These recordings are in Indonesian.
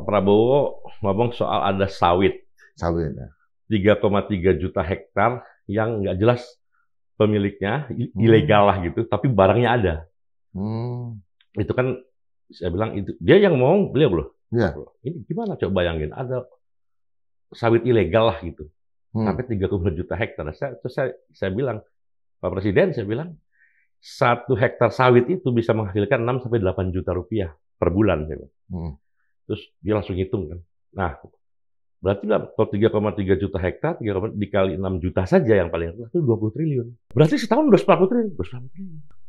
Prabowo ngomong soal ada sawit Sawit ya. 3,3 juta hektar yang nggak jelas pemiliknya, ilegal lah gitu, tapi barangnya ada. Itu kan saya bilang itu dia yang mau, beliau loh. Iya. Ini gimana coba bayangin ada sawit ilegal lah gitu. Sampai 3,2 juta hektar. Terus saya bilang, Pak Presiden, saya bilang 1 hektar sawit itu bisa menghasilkan 6 sampai 8 juta rupiah per bulan. Saya bilang. Terus dia langsung hitung kan. Nah, berarti kalau 3,3 juta hektar, dikali 6 juta saja yang paling rendah itu 20 triliun. Berarti setahun udah 40 triliun.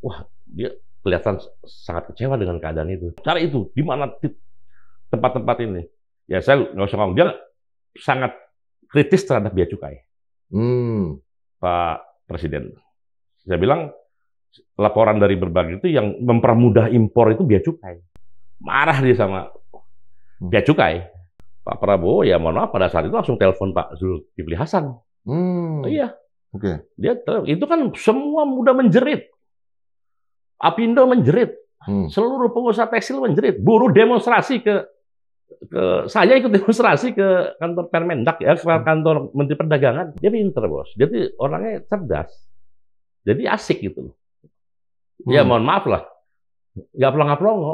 Wah, dia kelihatan sangat kecewa dengan keadaan itu. Cara itu, di mana tempat-tempat ini? Ya saya nggak usah ngomong, dia sangat kritis terhadap bea cukai. Pak Presiden. Saya bilang, laporan dari berbagai itu yang mempermudah impor itu bea cukai. Marah dia sama bea cukai. Pak Prabowo ya mohon maaf pada saat itu langsung telepon Pak Zulkifli Hasan. Iya. Oke. Dia itu kan semua mudah menjerit. Apindo menjerit. Seluruh pengusaha tekstil menjerit. Buruh demonstrasi saya ikut demonstrasi ke kantor Permendak ya, kantor Menteri Perdagangan. Dia pinter, Bos. Dia tuh orangnya cerdas. Jadi asik gitu. Ya mohon maaf lah. Nggak pelongo-pelongo.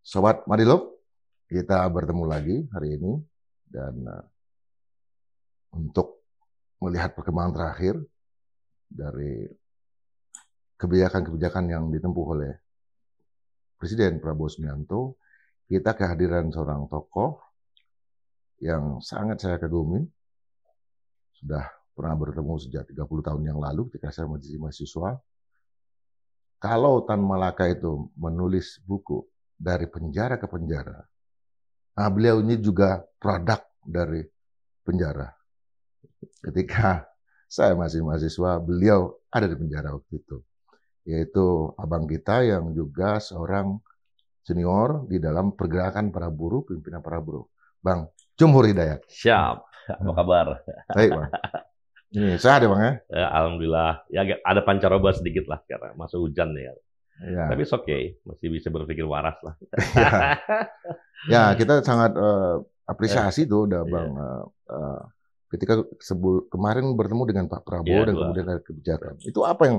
Sobat Madilog, kita bertemu lagi hari ini dan untuk melihat perkembangan terakhir dari kebijakan-kebijakan yang ditempuh oleh Presiden Prabowo Subianto, kita kehadiran seorang tokoh yang sangat saya kagumi, sudah pernah bertemu sejak 30 tahun yang lalu ketika saya masih mahasiswa. Kalau Tan Malaka itu menulis buku dari penjara ke penjara. Nah, beliau ini juga produk dari penjara. Ketika saya masih mahasiswa, beliau ada di penjara waktu itu. Yaitu abang kita yang juga seorang senior di dalam pergerakan para buruh, pimpinan para buruh. Bang Jumhur Hidayat. Siap. Apa kabar? Baik, Bang. Ini sehat ya, Bang ya? Ya, alhamdulillah. Ya ada pancaroba sedikit lah karena masuk hujan ya. Ya. Tapi it's okay, masih bisa berpikir waras lah. Ya, kita sangat apresiasi tuh, udah Bang. Ketika kemarin bertemu dengan Pak Prabowo dan kemudian ada kebijakan. Itu apa yang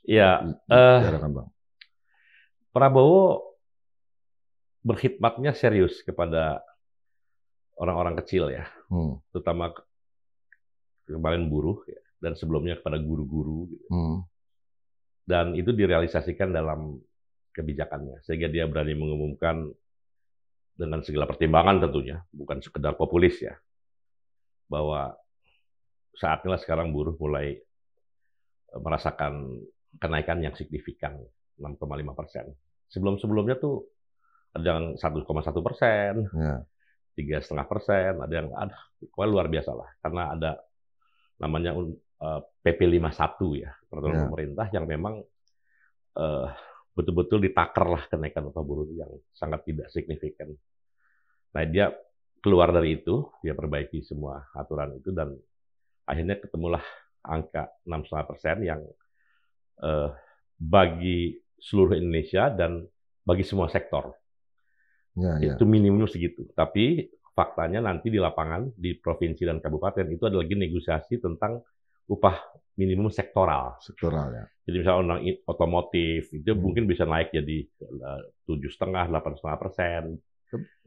dibicarakan, Bang? Prabowo berkhidmatnya serius kepada orang-orang kecil ya, terutama kemarin buruh ya, dan sebelumnya kepada guru-guru. Gitu. Dan itu direalisasikan dalam kebijakannya, sehingga dia berani mengumumkan dengan segala pertimbangan tentunya, bukan sekedar populis ya, bahwa saatnya sekarang buruh mulai merasakan kenaikan yang signifikan, 6,5%. Sebelum-sebelumnya tuh ada yang 1,1%, 3,5%, ada yang luar biasa lah, karena ada namanya PP 51 ya, peraturan pemerintah yang memang betul-betul ditakar lah kenaikan upah buruh yang sangat tidak signifikan. Nah, dia keluar dari itu, dia perbaiki semua aturan itu dan akhirnya ketemulah angka 6,5% yang bagi seluruh Indonesia dan bagi semua sektor. Itu minimum segitu. Tapi faktanya nanti di lapangan, di provinsi dan kabupaten itu ada lagi negosiasi tentang upah minimum sektoral. Ya. Jadi misalnya orang otomotif itu mungkin bisa naik jadi 7,5, 8,5%.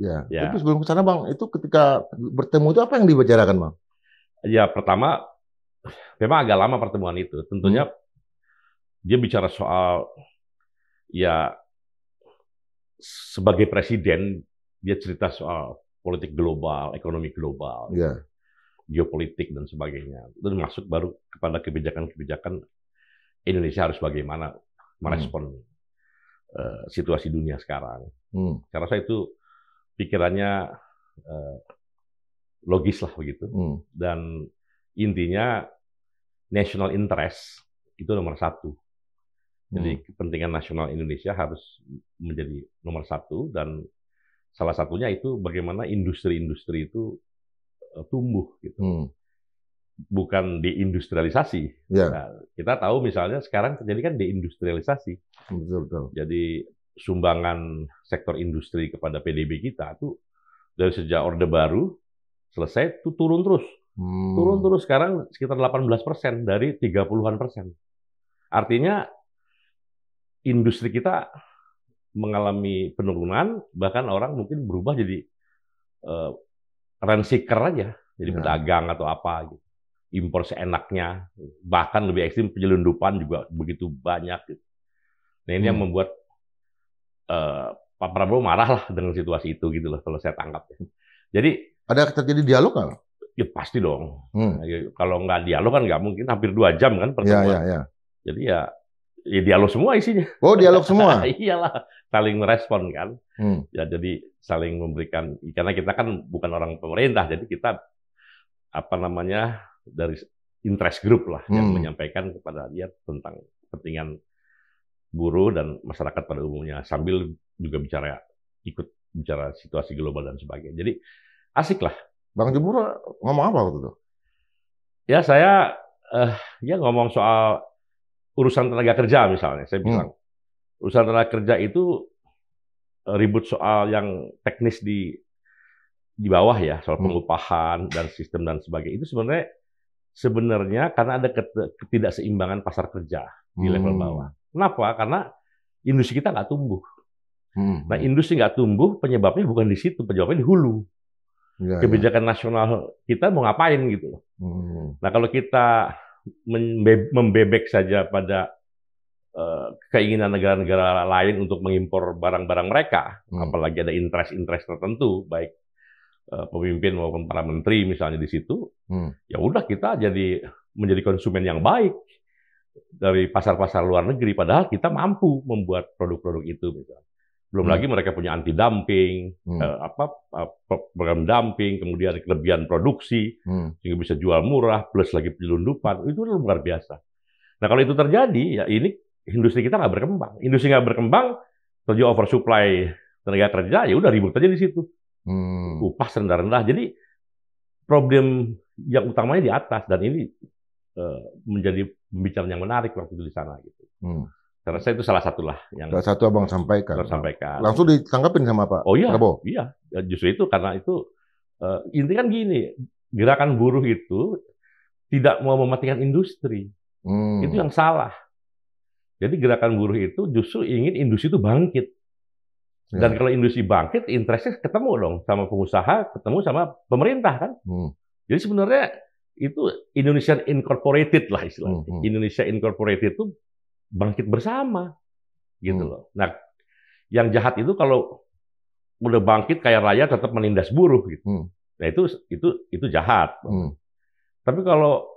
Ya. Tapi sebelum ke sana, Bang, itu ketika bertemu itu apa yang dibicarakan, Bang? Ya, pertama memang agak lama pertemuan itu. Tentunya dia bicara soal ya sebagai presiden dia cerita soal politik global, ekonomi global, geopolitik dan sebagainya. Itu masuk baru kepada kebijakan-kebijakan Indonesia harus bagaimana merespon situasi dunia sekarang. Karena saya itu pikirannya logis lah begitu. Dan intinya national interest itu nomor satu. Jadi kepentingan nasional Indonesia harus menjadi nomor satu dan salah satunya itu bagaimana industri-industri itu tumbuh gitu. Bukan deindustrialisasi. Nah, kita tahu misalnya sekarang terjadi kan deindustrialisasi. Betul. Jadi sumbangan sektor industri kepada PDB kita tuh dari sejak Orde Baru selesai tuh turun terus. Turun terus sekarang sekitar 18% dari 30-an%. Artinya industri kita mengalami penurunan, bahkan orang mungkin berubah jadi rent seeker aja, jadi pedagang atau apa gitu. Impor seenaknya, bahkan lebih ekstrim penyelundupan juga begitu banyak gitu. Nah ini yang membuat Pak Prabowo marah lah dengan situasi itu gitu loh, kalau saya tangkap ya. Jadi ada terjadi dialog nggak? Ya pasti dong. Kalau nggak dialog kan nggak mungkin, hampir 2 jam kan pertemuan. Jadi ya dialog semua isinya. Oh, dialog semua? Iyalah, saling merespon kan. Ya jadi saling memberikan, karena kita kan bukan orang pemerintah, jadi kita dari interest group lah yang menyampaikan kepada dia tentang kepentingan buruh dan masyarakat pada umumnya, sambil juga ikut bicara situasi global dan sebagainya. Jadi asik lah. Bang Jumhur ngomong apa waktu itu? Ya saya ngomong soal urusan tenaga kerja misalnya. Saya bilang urusan tenaga kerja itu ribut soal yang teknis di bawah ya, soal pengupahan dan sistem dan sebagainya. Itu sebenarnya karena ada ketidakseimbangan pasar kerja di level bawah. Kenapa? Karena industri kita nggak tumbuh. Nah, industri nggak tumbuh, penyebabnya bukan di situ, penyebabnya di hulu. Kebijakan nasional kita mau ngapain gitu. Nah, kalau kita membebek saja pada keinginan negara-negara lain untuk mengimpor barang-barang mereka, apalagi ada interest tertentu, baik pemimpin maupun para menteri misalnya di situ, ya udah kita menjadi konsumen yang baik dari pasar-pasar luar negeri, padahal kita mampu membuat produk-produk itu. Misalnya. Belum lagi mereka punya anti dumping, program dumping, kemudian kelebihan produksi sehingga bisa jual murah, plus lagi penyelundupan, itu luar biasa. Nah kalau itu terjadi, ya ini industri kita nggak berkembang. Industri nggak berkembang, terjadi oversupply tenaga kerja, ya udah ribut aja di situ. Upah rendah-rendah. Jadi problem yang utamanya di atas, dan ini menjadi pembicaraan yang menarik waktu itu di sana gitu. Karena saya itu salah satu lah yang Abang sampaikan. Langsung ditanggapin sama Pak Prabowo. Iya, justru itu karena itu intinya kan gini, gerakan buruh itu tidak mau mematikan industri. Itu yang salah. Jadi gerakan buruh itu justru ingin industri itu bangkit. Dan kalau industri bangkit, interestnya ketemu dong sama pengusaha, ketemu sama pemerintah kan. Jadi sebenarnya itu Indonesian Incorporated lah istilahnya. Indonesia Incorporated itu bangkit bersama, gitu loh. Nah, yang jahat itu kalau udah bangkit kaya raya tetap menindas buruh, gitu. Nah itu jahat. Tapi kalau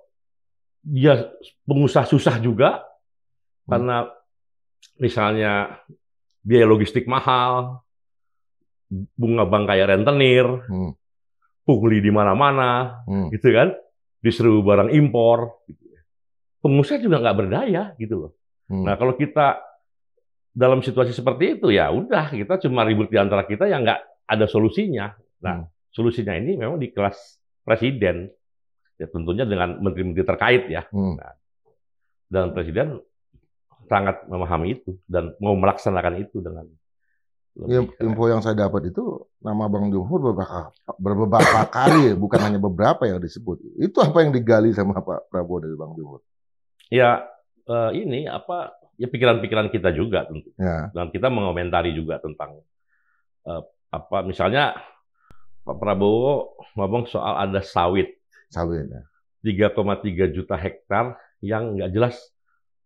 dia pengusaha susah juga, karena misalnya biaya logistik mahal, bunga bank kayak rentenir, pungli di mana-mana, gitu kan, diserbu barang impor. Gitu. Pengusaha juga nggak berdaya, gitu loh. Nah kalau kita dalam situasi seperti itu, ya udah kita cuma ribut di antara kita yang nggak ada solusinya. Nah solusinya ini memang di kelas presiden, ya tentunya dengan menteri-menteri terkait ya. Nah, dan presiden sangat memahami itu dan mau melaksanakan itu dengan info yang saya dapat itu nama Bang Jumhur beberapa kali, bukan hanya beberapa yang disebut. Itu apa yang digali sama Pak Prabowo dari Bang Jumhur? Ya ini ya pikiran-pikiran kita juga tentu. Dan kita mengomentari juga tentang misalnya Pak Prabowo ngomong soal ada sawit. Sawit ya. 3,3 juta hektar yang nggak jelas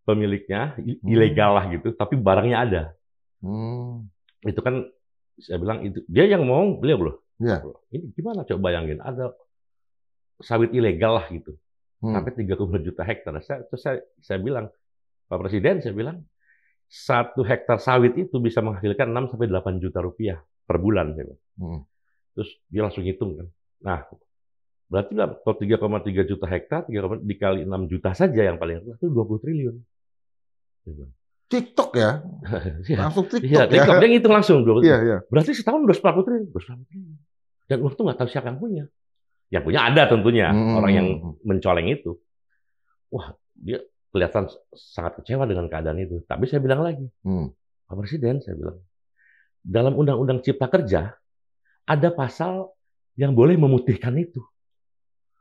pemiliknya, ilegal lah gitu, tapi barangnya ada. Itu kan saya bilang itu dia yang ngomong, beliau loh. Ini gimana coba bayangin, ada sawit ilegal lah gitu. Sampai 30 juta hektar. Terus saya bilang, Pak Presiden, saya bilang 1 hektar sawit itu bisa menghasilkan 6 sampai 8 juta rupiah per bulan. Terus dia langsung hitung kan. Nah, berarti kalau 3,3 juta hektar, dikali 6 juta saja yang paling rendah itu 20 triliun. TikTok ya? Langsung TikTok ya? TikTok, dia ngitung langsung. Berarti setahun 240 triliun. Dan waktu nggak tahu siapa yang punya. Yang punya ada tentunya orang yang Hmm. mencoleng itu. Wah, dia kelihatan sangat kecewa dengan keadaan itu. Tapi saya bilang lagi, Hmm. Pak Presiden, saya bilang, dalam Undang-Undang Cipta Kerja ada pasal yang boleh memutihkan itu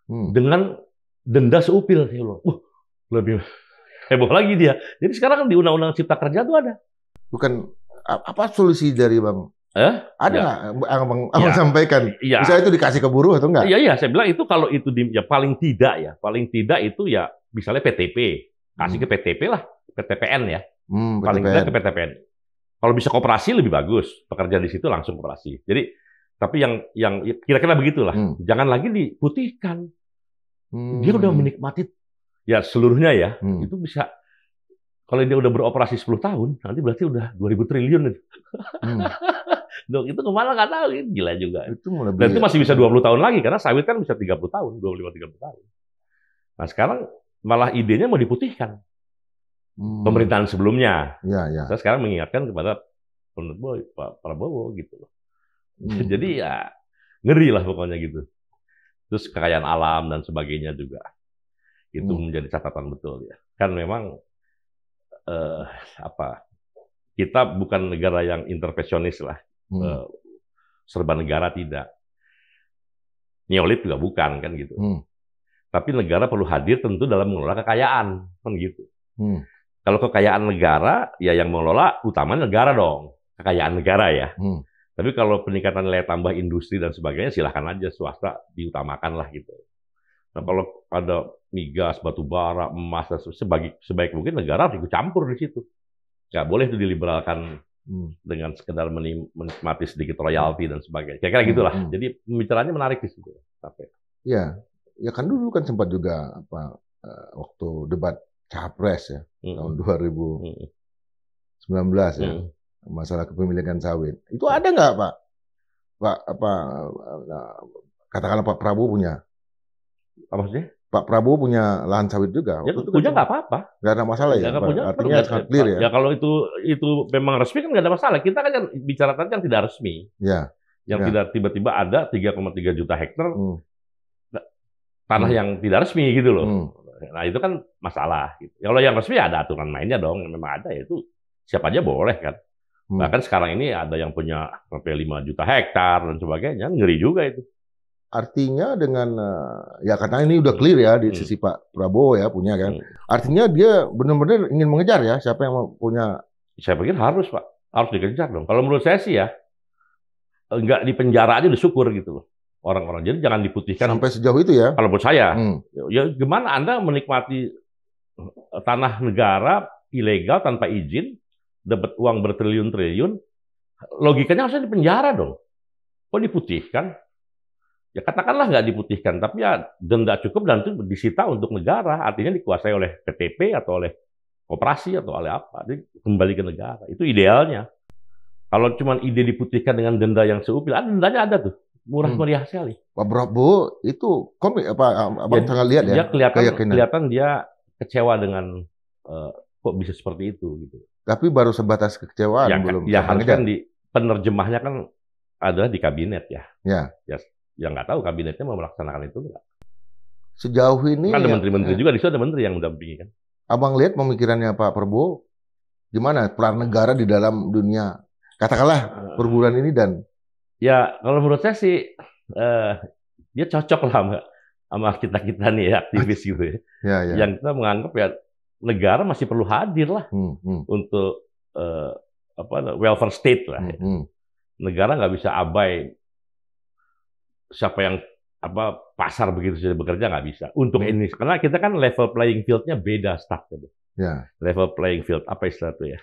Hmm. dengan denda seupil. Saya bilang, wah, lebih heboh lagi dia. Jadi sekarang kan di Undang-Undang Cipta Kerja itu ada. Bukan apa solusi dari Bang? Ada Ya, nggak Abang ya, sampaikan? ya, Misalnya itu dikasih ke buruh atau enggak? iya, iya. Saya bilang itu kalau itu ya paling tidak itu ya misalnya PTP, kasih ke PTP lah, PTPN ya, paling tidak PTPN. ke PTPN. Kalau bisa koperasi lebih bagus, pekerja di situ langsung koperasi. Jadi, tapi yang kira-kira begitulah, jangan lagi diputihkan. Dia udah menikmati ya seluruhnya ya, itu bisa. Kalau dia udah beroperasi 10 tahun, nanti berarti udah 2.000 triliun itu. Dok, itu kemana nggak tahu, gila juga. Dan itu masih bisa 20 tahun lagi, karena sawit kan bisa 30 tahun, 25-30 tahun. Nah sekarang malah idenya mau diputihkan. Pemerintahan sebelumnya. Ya. Saya sekarang mengingatkan kepada Pak Prabowo gitu loh. Jadi ya ngeri lah pokoknya gitu. Terus kekayaan alam dan sebagainya juga. Itu menjadi catatan betul ya. Kan memang kita bukan negara yang intervensionis lah. Serba negara tidak. Neolib juga bukan kan gitu. Tapi negara perlu hadir tentu dalam mengelola kekayaan kan gitu. Kalau kekayaan negara ya yang mengelola utamanya negara dong, kekayaan negara ya. Tapi kalau peningkatan nilai tambah industri dan sebagainya silahkan aja swasta diutamakan lah gitu. Nah kalau ada migas, batu bara, emas dan sebaik mungkin negara harus ikut campur di situ. Nggak boleh itu diliberalkan dengan sekedar menikmati sedikit royalti dan sebagainya. Kira-kira gitulah. Jadi pembicaraannya menarik di situ. Iya, ya kan dulu kan sempat juga waktu debat Capres ya tahun 2019 ya masalah kepemilikan sawit. Itu ada nggak katakanlah Pak Prabowo punya? Apa maksudnya? Pak Prabowo punya lahan sawit juga. Ya, punya nggak apa-apa. Nggak ada masalah ya. Artinya sangat clear ya. Ya kalau itu memang resmi kan nggak ada masalah. Kita kan yang bicara tadi yang tidak resmi. Ya. Yang tidak tiba-tiba ada 3,3 juta hektar tanah yang tidak resmi gitu loh. Nah itu kan masalah. Gitu. Kalau yang resmi ada aturan mainnya dong. Memang ada ya itu siapa aja boleh kan. Bahkan sekarang ini ada yang punya sampai 5 juta hektar dan sebagainya. Ngeri juga itu. Artinya dengan ya karena ini udah clear ya di sisi Pak Prabowo ya punya kan. Artinya dia benar-benar ingin mengejar ya siapa yang mau punya. Saya pikir harus Pak, harus dikejar dong. Kalau menurut saya sih ya nggak di penjara aja udah syukur gitu loh orang-orang. Jadi jangan diputihkan sampai sejauh itu ya. Kalau menurut saya, ya gimana Anda menikmati tanah negara ilegal tanpa izin, dapat uang bertriliun-triliun, logikanya harusnya di penjara dong. Kok diputihkan? Ya katakanlah nggak diputihkan, tapi ya denda cukup dan itu disita untuk negara, artinya dikuasai oleh PTP atau oleh koperasi atau oleh apa, jadi kembali ke negara. Itu idealnya. Kalau cuma ide diputihkan dengan denda yang seupil, dendanya ada tuh, murah meriah sekali. Pak Prabowo itu komik apa? Abang sangat lihat ya. Kelihatan dia kecewa dengan kok bisa seperti itu gitu. Tapi baru sebatas kekecewaan ya, belum. Ya harus kan di penerjemahnya kan adalah di kabinet ya. Ya nggak tahu kabinetnya mau melaksanakan itu nggak. Sejauh ini kan ada menteri-menteri juga di situ, ada menteri yang mendampingi kan. Abang lihat pemikirannya Pak Prabowo gimana peran negara di dalam dunia katakanlah perburuan ini dan ya kalau menurut saya sih dia cocok lah sama kita nih ya, aktivis gitu ya. Yang kita menganggap ya negara masih perlu hadir lah untuk welfare state lah. Ya. Negara nggak bisa abai siapa yang pasar begitu saja bekerja, nggak bisa. Untuk ini karena kita kan level playing field-nya beda startnya. Level playing field apa istilah itu ya?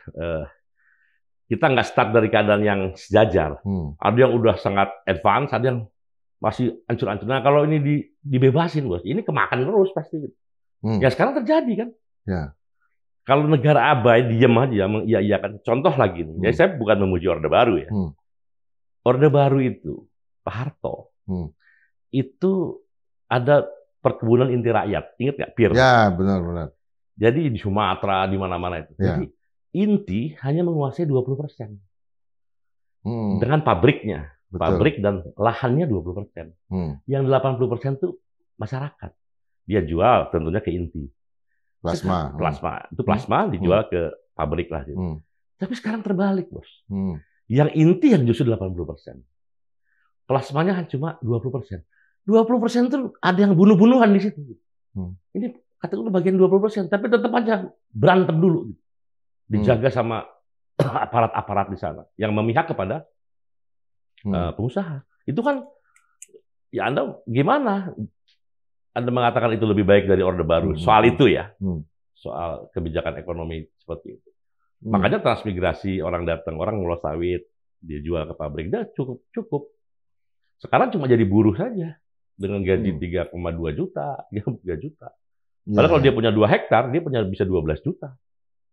Kita nggak start dari keadaan yang sejajar. Ada yang udah sangat advance, ada yang masih ancur-ancur. Nah kalau ini dibebasin bos, ini kemakan terus pasti. Ya sekarang terjadi kan. Kalau negara abai, diam aja, mengiyakan. Contoh lagi nih, ya saya bukan memuji Orde Baru ya. Orde Baru itu Pak Harto itu ada perkebunan inti rakyat, ingat nggak? PIR. Ya benar. Jadi di Sumatera di mana-mana itu. Jadi inti hanya menguasai 20% dengan pabriknya. pabrik dan lahannya 20%. Yang 80% itu masyarakat. Dia jual tentunya ke inti. Plasma. Itu plasma dijual ke pabrik lah. Gitu. Tapi sekarang terbalik, Bos. Yang inti yang justru 80%. Plasmanya cuma 20%. 20% itu ada yang bunuh-bunuhan di situ. Ini katakanlah bagian 20%, tapi tetap aja berantem dulu. Gitu. Dijaga sama aparat-aparat di sana yang memihak kepada pengusaha. Itu kan, ya Anda gimana? Anda mengatakan itu lebih baik dari Orde Baru. Soal itu ya. Soal kebijakan ekonomi seperti itu. Makanya transmigrasi, orang datang, orang ngulas sawit, dia jual ke pabrik, dia cukup. Sekarang cuma jadi buruh saja. Dengan gaji 3,2 juta, 3 juta. Padahal kalau dia punya 2 hektar, dia bisa 12 juta.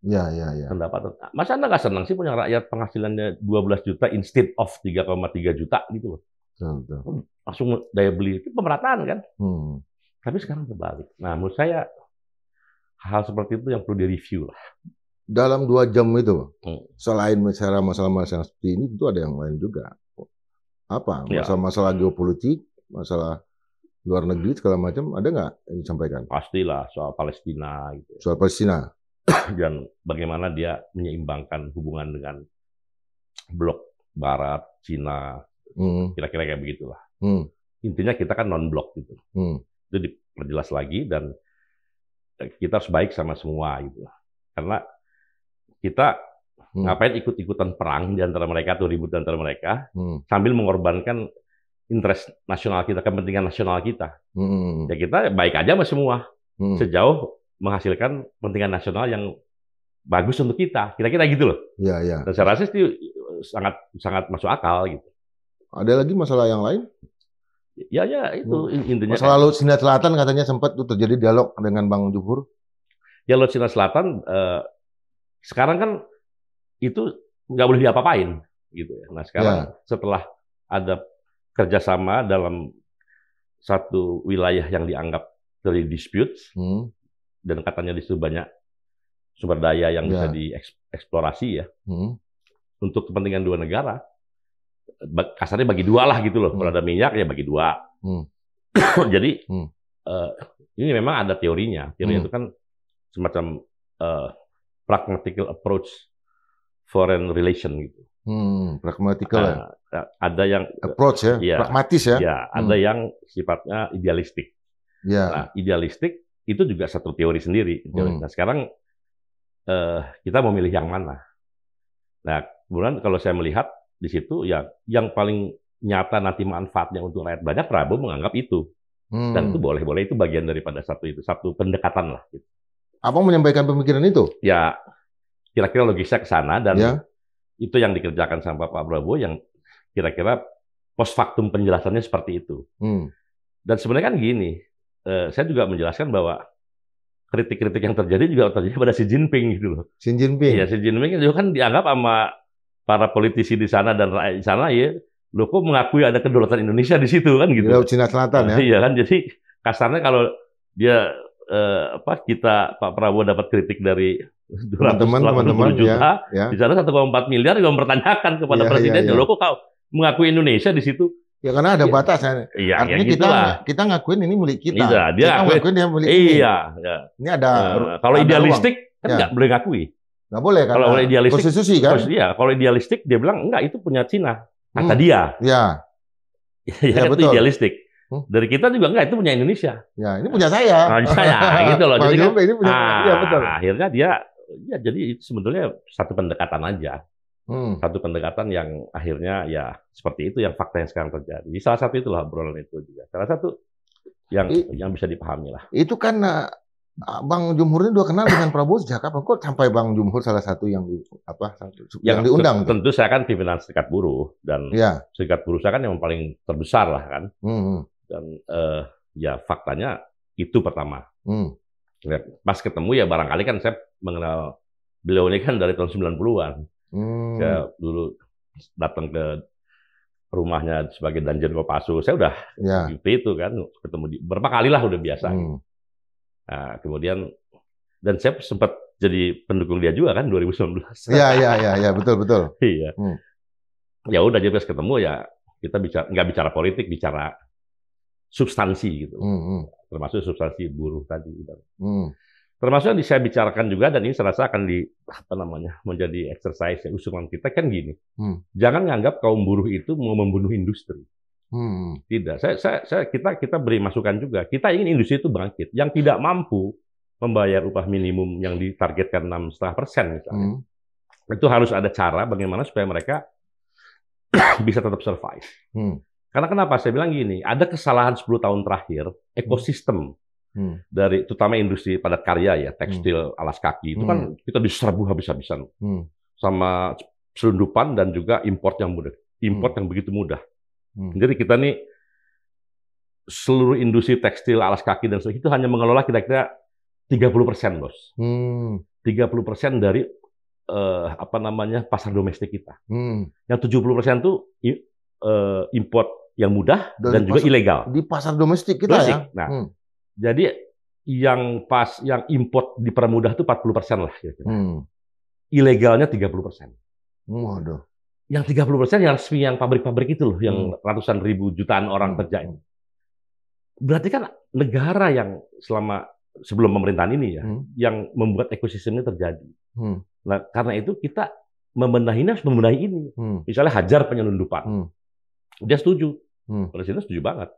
Ya. Pendapatan. Masa Anda nggak senang sih punya rakyat penghasilannya 12 juta instead of 3,3 juta gitu loh. Betul. Langsung daya beli. Itu pemerataan kan? Tapi sekarang terbalik. Nah, menurut saya hal seperti itu yang perlu direview lah. Dalam 2 jam itu, selain masalah-masalah yang seperti ini, itu ada yang lain juga. Apa? Masalah-masalah geopolitik, masalah luar negeri segala macam, ada nggak yang disampaikan? Pastilah soal Palestina. Gitu. Soal Palestina. Dan bagaimana dia menyeimbangkan hubungan dengan blok Barat, Cina, kira-kira kayak begitulah. Intinya kita kan non-blok gitu. Itu diperjelas lagi dan kita harus baik sama semua gitu. Karena kita ngapain ikut-ikutan perang di antara mereka atau ribut di antara mereka sambil mengorbankan interest nasional kita, kepentingan nasional kita. Ya kita baik aja sama semua sejauh menghasilkan kepentingan nasional yang bagus untuk kita. Kira-kira gitu loh. Iya. Dan saya rasa itu sangat masuk akal gitu. Ada lagi masalah yang lain? Ya itu intinya. Masalah Laut Cina Selatan katanya sempat tuh terjadi dialog dengan Bang Jumhur. Ya Laut Cina Selatan sekarang kan itu nggak boleh diapa-apain gitu ya. Nah sekarang setelah ada kerjasama dalam satu wilayah yang dianggap terjadi dispute dan katanya di situ banyak sumber daya yang bisa dieksplorasi ya untuk kepentingan 2 negara. Kasarnya bagi 2 lah gitu loh. Kalau ada minyak ya bagi 2. Jadi ini memang ada teorinya. Teorinya itu kan semacam pragmatical approach foreign relation gitu. Pragmatical ada yang approach pragmatis ya. Ya, ada yang sifatnya idealistik. Nah, idealistik itu juga satu teori sendiri. Nah, sekarang kita mau milih yang mana? Nah, kemudian kalau saya melihat di situ ya yang paling nyata nanti manfaatnya untuk rakyat banyak, Prabowo menganggap itu. Dan itu boleh-boleh, itu bagian daripada satu pendekatan lah. Gitu. Abang menyampaikan pemikiran itu? Ya, kira-kira logisnya ke sana dan itu yang dikerjakan sama Pak Prabowo yang kira-kira post factum penjelasannya seperti itu. Dan sebenarnya kan gini, saya juga menjelaskan bahwa kritik-kritik yang terjadi juga terjadi pada Xi Jinping gitu loh. Xi Jinping? Ya, Xi Jinping juga kan dianggap sama para politisi di sana dan rakyat di sana ya, loh kok mengakui ada kedaulatan Indonesia di situ kan gitu. Di Laut Cina Selatan ya? Iya kan, jadi kasarnya kalau dia Pak Prabowo dapat kritik dari 280 juta, di sana 1,4 miliar juga mempertanyakan kepada presiden, loh kok kau mengakui Indonesia di situ? Ya karena ada batasan. Iya, artinya kita ngakuin ini milik kita. Iya, dia ngakuin dia milik ini. Iya. Ini ada. Kalau idealistik kan nggak boleh ngakui. Nggak boleh kan? Kalau idealistik, konstitusi kan? Iya, kalau idealistik dia bilang enggak, itu punya Cina. Kata dia. Iya. Ya, itu idealistik. Dari kita juga enggak, itu punya Indonesia. Ya, ini punya saya. Saya gitu loh. Jadi kan, ini punya iya, betul. Akhirnya dia ya jadi itu sebetulnya satu pendekatan aja. Satu pendekatan yang akhirnya ya seperti itu yang fakta yang sekarang terjadi. Salah satu itulah obrolan itu juga. Salah satu yang bisa dipahami lah. Itu kan Bang Jumhur ini udah kenal dengan Prabowo sejak kapan? Kok sampai Bang Jumhur salah satu yang diundang? Tentu saya kan pimpinan Serikat Buruh dan Serikat Buruh saya kan yang paling terbesar lah kan. Dan ya faktanya itu pertama. Pas ketemu ya barangkali kan saya mengenal beliau ini kan dari tahun 90-an. Saya dulu datang ke rumahnya sebagai Danjen Kopassus. Saya udah itu kan ketemu berapa kali lah udah biasa. Nah, kemudian dan saya sempat jadi pendukung dia juga kan 2019. Iya betul. Iya. Ya udah dia pas ketemu ya Kita nggak bicara politik, bicara substansi gitu. Termasuk substansi buruh tadi. Termasuk yang saya bicarakan juga, dan ini saya rasa akan menjadi exercise usulan kita kan gini. Jangan nganggap kaum buruh itu mau membunuh industri. Tidak. Kita beri masukan juga. Kita ingin industri itu bangkit. Yang tidak mampu membayar upah minimum yang ditargetkan 6,5% misalnya. Itu harus ada cara bagaimana supaya mereka bisa tetap survive. Karena kenapa? Saya bilang gini, ada kesalahan 10 tahun terakhir, ekosistem dari terutama industri padat karya ya, tekstil, alas kaki, itu kan kita diserbu habis-habisan. Sama selundupan dan juga import yang mudah. Import yang begitu mudah. Jadi kita nih, seluruh industri tekstil, alas kaki, dan sebagainya, itu hanya mengelola kira-kira 30%, Bos. 30% dari pasar domestik kita. Yang 70% itu import yang mudah dan juga ilegal. Di pasar domestik kita ya. Nah, jadi yang import dipermudah itu 40% lah kira-kira. Ilegalnya 30%. Waduh. Yang 30% yang resmi, yang pabrik-pabrik itu loh, yang ratusan ribu jutaan orang kerja itu. Berarti kan negara yang sebelum pemerintahan ini ya, yang membuat ekosistemnya terjadi. Nah, karena itu kita harus membenahi ini. Misalnya hajar penyelundupan. Dia setuju. Presiden setuju banget.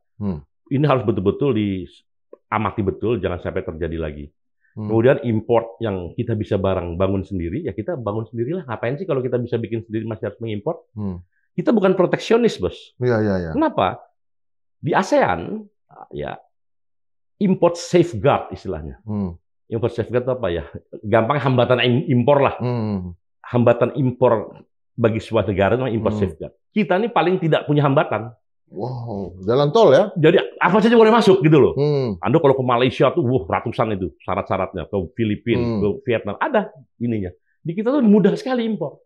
Ini harus betul-betul diamati betul, jangan sampai terjadi lagi. Kemudian import yang kita bisa bangun sendiri, ya kita bangun sendirilah. Ngapain sih kalau kita bisa bikin sendiri masih harus mengimpor? Kita bukan proteksionis, Bos. Iya. Kenapa? Di ASEAN, ya import safeguard istilahnya. Import safeguard itu apa ya? Gampang, hambatan impor lah. Hambatan impor bagi sebuah negara itu import safeguard. Kita ini paling tidak punya hambatan. Wow, jalan tol ya? Jadi apa saja boleh masuk gitu loh. Anda kalau ke Malaysia tuh, ratusan itu syarat-syaratnya. Ke Filipina, ke Vietnam, ada ininya. Di kita tuh mudah sekali impor.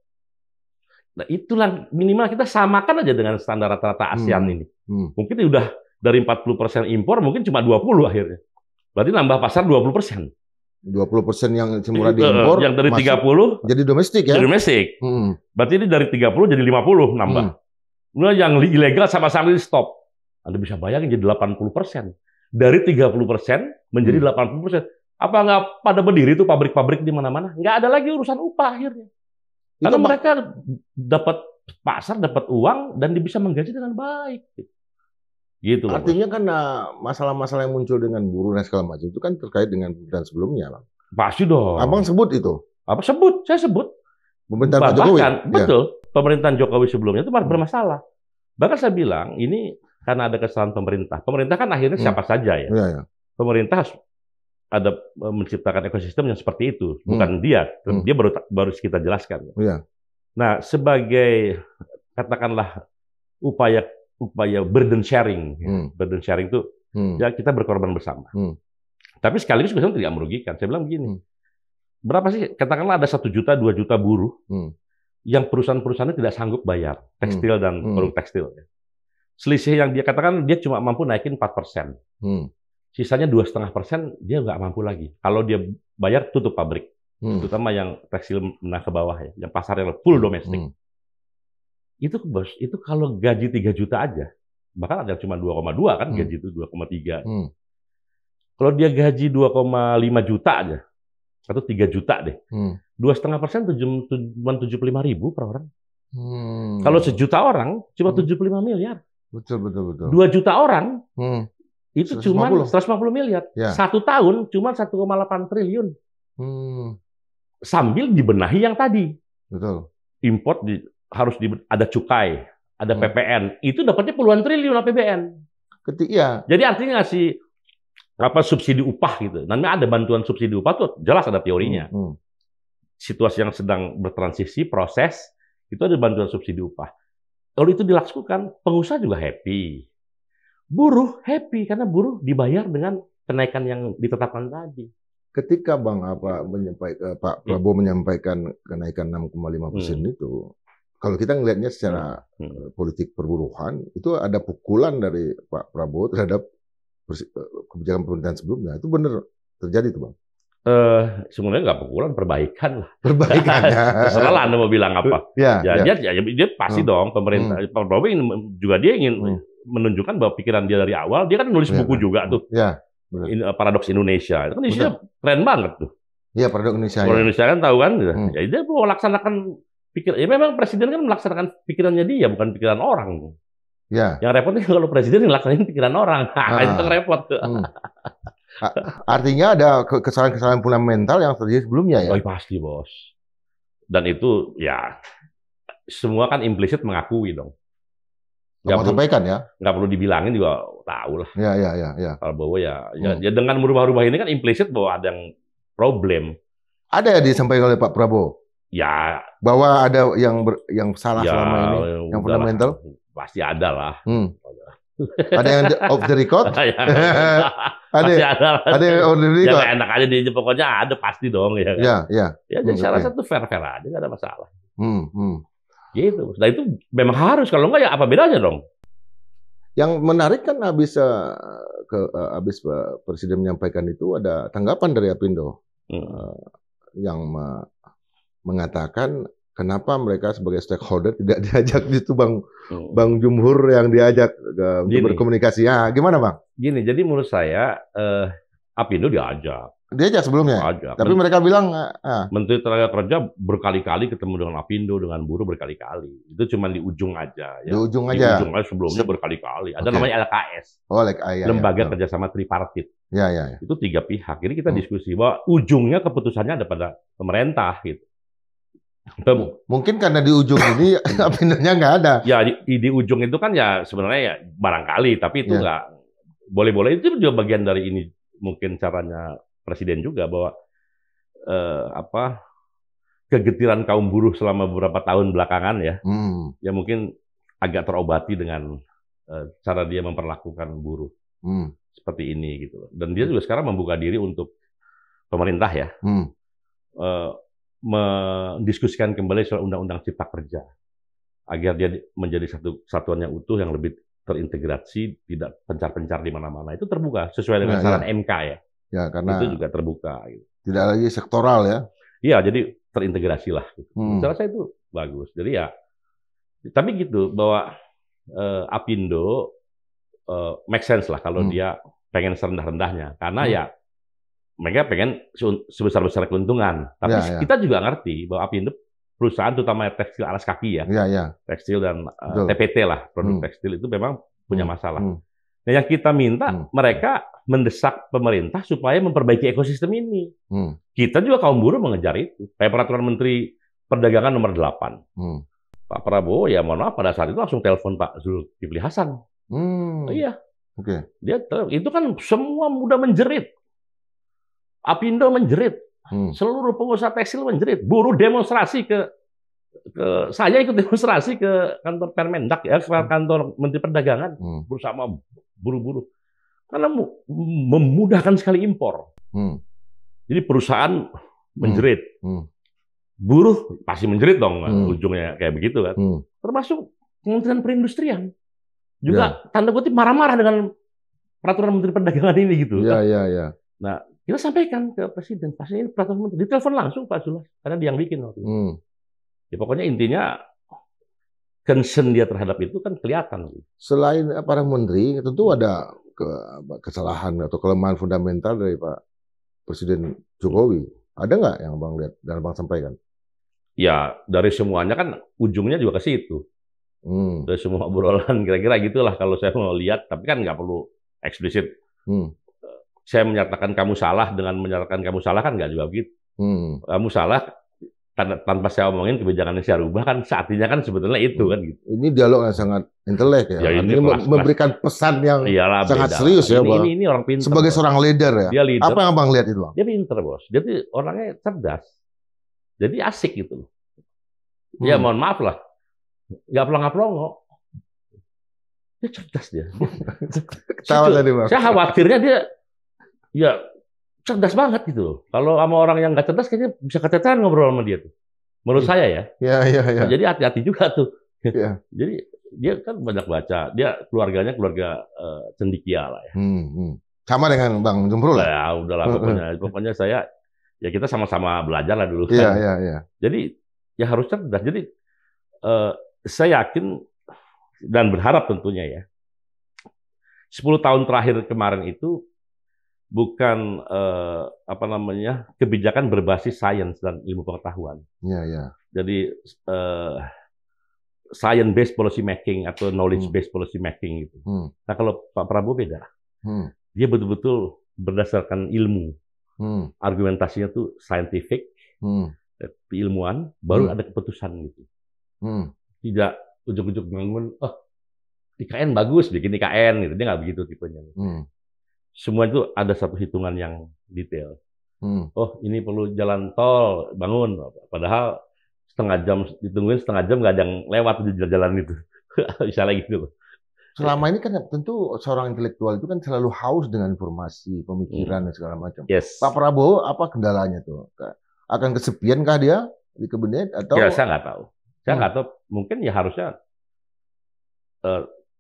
Nah itulah minimal kita samakan aja dengan standar rata-rata ASEAN ini. Mungkin udah dari 40% impor, mungkin cuma 20 akhirnya. Berarti nambah pasar 20%. 20% yang semula diimpor, yang dari 30 jadi domestik ya? Jadi domestik. Berarti ini dari 30 jadi 50 nambah. Kemudian yang ilegal sama-sama di stop. Anda bisa bayangin jadi 80%. Dari 30% menjadi 80%. Apa nggak pada berdiri tuh pabrik-pabrik di mana-mana? Nggak ada lagi urusan upah akhirnya. Karena mereka dapat pasar, dapat uang, dan bisa menggaji dengan baik. Gitu. Artinya kan masalah-masalah yang muncul dengan buruh dan segala macam itu kan terkait dengan pemerintahan sebelumnya, Bang. Pasti dong. Abang sebut itu? Apa sebut? Saya sebut. Pemerintahan Pak Jokowi? Betul. Pemerintahan Jokowi sebelumnya itu bermasalah. Bahkan saya bilang, ini karena ada kesalahan pemerintah. Pemerintah kan akhirnya siapa saja ya. Pemerintah harus ada menciptakan ekosistem yang seperti itu. Bukan dia. Dia baru kita jelaskan. Nah, sebagai katakanlah upaya burden sharing. Burden sharing itu ya kita berkorban bersama. Tapi sekaligus biasanya tidak merugikan. Saya bilang begini. Berapa sih? Katakanlah ada 1 juta, 2 juta buruh yang perusahaan-perusahaannya tidak sanggup bayar tekstil dan produk tekstil. Selisih yang dia katakan dia cuma mampu naikin 4%. Sisanya 2,5% dia nggak mampu lagi. Kalau dia bayar tutup pabrik, terutama yang tekstil menengah ke bawah ya, yang pasarnya full domestik. Itu Bos, itu kalau gaji 3 juta aja, bahkan ada yang cuma 2,2 kan gaji itu 2,3. Kalau dia gaji 2,5 juta aja, atau 3 juta deh, 2,5% cuma 75.000 per orang. Kalau 1 juta orang cuma 75 miliar. Betul. 2 juta orang itu cuma 150 miliar. Ya. 1 tahun cuma 1,8 triliun. Sambil dibenahi yang tadi. Betul. Import ada cukai, ada PPN. Itu dapatnya puluhan triliun APBN. Jadi artinya ngasih subsidi upah gitu. Namanya ada bantuan subsidi upah tuh jelas ada teorinya. Situasi yang sedang bertransisi, proses, itu ada bantuan subsidi upah. Kalau itu dilakukan, pengusaha juga happy. Buruh happy karena buruh dibayar dengan kenaikan yang ditetapkan tadi. Ketika Pak Prabowo menyampaikan kenaikan 6,5% itu, kalau kita ngelihatnya secara politik perburuhan, itu ada pukulan dari Pak Prabowo terhadap kebijakan pemerintahan sebelumnya. Itu benar terjadi tuh, Bang? Sebenarnya nggak pukulan, perbaikan lah. Perbaikannya. Terserah lah Anda mau bilang apa. Ya, Ya, ya. dia pasti dong pemerintah. Pak Prabowo juga dia ingin menunjukkan bahwa pikiran dia dari awal, dia kan nulis buku juga tuh. Ya. Paradoks Indonesia. Itu kan isinya keren banget tuh. Iya, Paradoks Indonesia. Orang Indonesia kan tahu kan, ya dia mau laksanakan pikir. Ya memang presiden kan melaksanakan pikirannya dia, bukan pikiran orang. Ya. Yang repotnya kalau presiden ngelaksanain pikiran orang, itu yang repot. Artinya ada kesalahan-kesalahan fundamental yang terjadi sebelumnya ya? Oh pasti bos. Dan itu ya semua kan implisit mengakui dong. Nggak mau sampaikan ya? Nggak perlu dibilangin juga tahu lah. Ya. Kalau ya dengan merubah-rubah ini kan implisit bahwa ada yang problem. Ada ya disampaikan oleh Pak Prabowo? Ya. Bahwa ada yang salah selama ini, yang fundamental? Pasti ada lah. Ada yang off the record? Ada yang off the record? Ya enak aja di pokoknya ada pasti dong ya. Kan? Ya. Jadi saya rasa itu fair-fair aja, nggak ada masalah. Gitu. Nah itu memang harus, kalau nggak ya apa bedanya dong? Yang menarik kan habis Presiden menyampaikan itu ada tanggapan dari Apindo yang mengatakan kenapa mereka sebagai stakeholder tidak diajak itu Bang Jumhur yang diajak untuk berkomunikasi. Ya, gimana Bang? Gini, jadi menurut saya Apindo diajak. Diajak sebelumnya. Tapi mereka bilang Menteri Tenaga Kerja berkali-kali ketemu dengan Apindo, dengan buruh berkali-kali. Itu cuma di ujung aja. Ya. Di ujung aja. Di ujung aja sebelumnya berkali-kali. Ada namanya LKS. Lembaga Kerjasama Tripartit. Ya. Itu 3 pihak. Jadi kita diskusi bahwa ujungnya keputusannya ada pada pemerintah gitu. Mungkin karena di ujung ini Apindonya nggak ada. Ya di ujung itu kan ya sebenarnya ya barangkali, tapi itu nggak boleh-boleh, itu juga bagian dari ini mungkin caranya Presiden juga bahwa kegetiran kaum buruh selama beberapa tahun belakangan ya mungkin agak terobati dengan cara dia memperlakukan buruh seperti ini gitu. Dan dia juga sekarang membuka diri untuk pemerintah ya. Mendiskusikan kembali soal Undang-Undang Cipta Kerja agar dia menjadi satu satuan yang utuh yang lebih terintegrasi, tidak pencar-pencar di mana-mana. Itu terbuka sesuai dengan saran MK ya. Ya, karena itu juga terbuka. Gitu. Tidak lagi sektoral ya. Iya, jadi terintegrasi lah. Gitu. Saya rasa itu bagus. Jadi ya, tapi gitu bahwa Apindo make sense lah kalau dia pengen serendah-rendahnya, karena ya mereka pengen sebesar-besar keuntungan. Tapi kita juga ngerti bahwa Apindo perusahaan terutama tekstil alas kaki ya, tekstil dan TPT lah, produk tekstil itu memang punya masalah. Nah, yang kita minta mereka mendesak pemerintah supaya memperbaiki ekosistem ini. Kita juga kaum buruh mengejar itu. Kayak peraturan Menteri Perdagangan nomor 8. Pak Prabowo ya mohon maaf pada saat itu langsung telepon Pak Zulkifli Hasan. Iya. Dia itu kan semua mudah menjerit. Apindo menjerit. Seluruh pengusaha tekstil menjerit. Buruh demonstrasi saya ikut demonstrasi ke kantor Permendak ya, ke kantor Menteri Perdagangan bersama buruh-buruh. Karena memudahkan sekali impor. Jadi perusahaan menjerit. Buruh pasti menjerit dong, ujungnya kayak begitu kan. Termasuk Kementerian Perindustrian. Juga tanda kutip marah-marah dengan peraturan Menteri Perdagangan ini gitu. Iya. Nah, kita sampaikan ke Presiden, pasti ini peraturan Menteri. Ditelepon langsung Pak Zulhas, karena dia yang bikin waktu itu. Ya pokoknya intinya concern dia terhadap itu kan kelihatan. Selain para menteri, tentu ada kesalahan atau kelemahan fundamental dari Pak Presiden Jokowi. Ada nggak yang Bang lihat dan Bang sampaikan? Ya dari semuanya kan ujungnya juga ke situ. Dari semua obrolan kira-kira gitulah kalau saya mau lihat. Tapi kan nggak perlu eksplisit. Saya menyatakan kamu salah dengan menyatakan kamu salah kan nggak juga begitu. Kamu salah tanpa saya omongin kebijakan yang saya rubah kan artinya kan sebetulnya itu kan gitu. Ini dialog yang sangat intelek ya. Ini memberikan pesan yang sangat serius ya, Bang. Ini orang pintar. Sebagai seorang leader ya. Dia leader. Apa yang Bang lihat itu, Bang? Dia pintar, Bos. Jadi orangnya cerdas. Jadi asik gitu. Ya mohon maaf lah. Nggak pelongo-pelongo. Dia cerdas dia. Ketawa tadi, Bang. Saya khawatirnya dia ya cerdas banget gitu. Kalau sama orang yang nggak cerdas kayaknya bisa keteteran ngobrol sama dia tuh. Menurut saya ya. Iya. Nah, jadi hati-hati juga tuh. Ya. Jadi dia kan banyak baca. Dia keluarganya keluarga cendekia lah ya. Sama dengan Bang Jumhur lah. Ya udahlah pokoknya saya Ya kita sama-sama belajar lah dulu Iya, kan. iya, iya. Jadi ya harus cerdas. Jadi saya yakin dan berharap tentunya ya 10 tahun terakhir kemarin itu bukan apa namanya kebijakan berbasis sains dan ilmu pengetahuan. Iya, iya. Jadi science based policy making atau knowledge based policy making gitu. Nah kalau Pak Prabowo beda, dia betul-betul berdasarkan ilmu, argumentasinya tuh scientific, ilmuwan, baru ada keputusan gitu. Tidak ujuk-ujuk bangun, oh IKN bagus, bikin IKN gitu, dia nggak begitu tipenya. Semua itu ada satu hitungan yang detail. Oh ini perlu jalan tol, bangun, padahal setengah jam ditungguin, setengah jam nggak ada yang lewat di jalan itu. Misalnya gitu. Selama ini kan tentu seorang intelektual itu kan selalu haus dengan informasi, pemikiran dan segala macam. Yes. Pak Prabowo apa kendalanya tuh? Akan kesepian kah dia di kabinet atau? Ya saya nggak tahu. Saya nggak tahu. Mungkin ya harusnya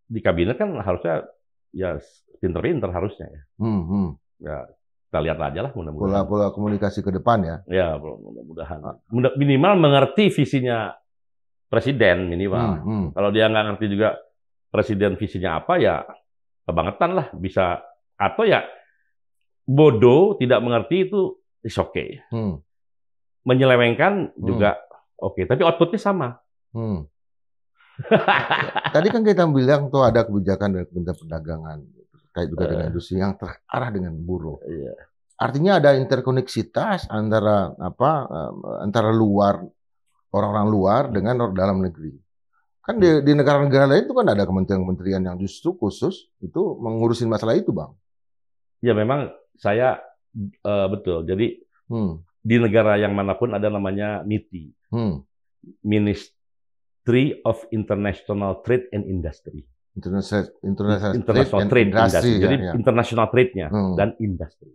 di kabinet kan harusnya ya pinter-pinter harusnya ya. Ya kita lihat aja lah mudah-mudahan. Pola komunikasi ke depan ya. Ya mudah-mudahan. Minimal mengerti visinya presiden minimal. Kalau dia nggak ngerti juga presiden visinya apa ya kebangetan lah bisa, atau ya bodoh tidak mengerti itu is okay. Menyelewengkan juga oke. Tapi outputnya sama. Tadi kan kita bilang tuh ada kebijakan dari Kementerian Perdagangan terkait juga dengan industri yang terarah dengan buruh. Artinya ada interkoneksitas antara antara luar, orang-orang luar dengan orang dalam negeri. Kan di negara-negara lain itu kan ada kementerian-kementerian yang justru khusus itu mengurusin masalah itu, Bang. Ya memang saya betul. Jadi di negara yang manapun ada namanya MITI, Ministry of International Trade and Industry. International Trade Industry. Jadi ya. international trade-nya dan industri.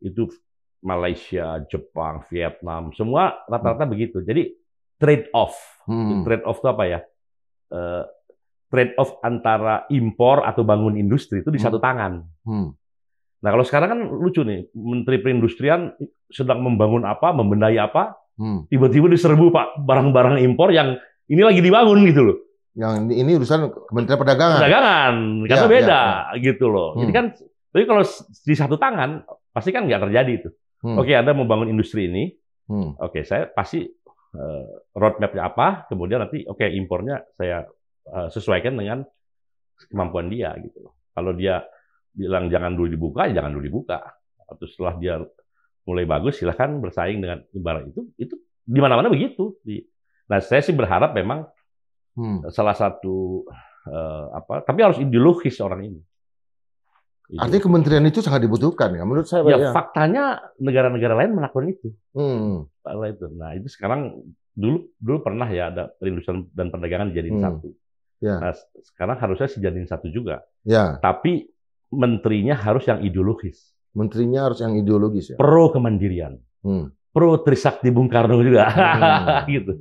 Itu Malaysia, Jepang, Vietnam, semua rata-rata begitu. Jadi trade off. Trade off itu apa ya? Trade off antara impor atau bangun industri itu di satu tangan. Nah kalau sekarang kan lucu nih, Menteri Perindustrian sedang membangun apa, membenahi apa, tiba-tiba diserbu Pak barang-barang impor yang ini lagi dibangun gitu loh. Yang ini urusan Kementerian Perdagangan. Perdagangan, karena beda gitu loh. Jadi kan, tapi kalau di satu tangan pasti kan nggak terjadi itu. Oke, Anda mau bangun industri ini, oke, saya pasti roadmap-nya apa, kemudian nanti impornya saya sesuaikan dengan kemampuan dia gitu loh. Kalau dia bilang jangan dulu dibuka, ya jangan dulu dibuka. Atau setelah dia mulai bagus, silahkan bersaing dengan ibarat itu di mana-mana begitu. Nah, saya sih berharap memang salah satu tapi harus ideologis orang ini. Artinya kementerian itu sangat dibutuhkan ya, menurut saya. Ya, faktanya negara-negara lain melakukan itu. Nah, itu sekarang dulu pernah ya ada perindustrian dan perdagangan dijadiin satu. Nah, sekarang harusnya dijadiin satu juga. Tapi menterinya harus yang ideologis. Menterinya harus yang ideologis ya. Pro kemandirian. Pro Trisakti Bung Karno juga. Gitu.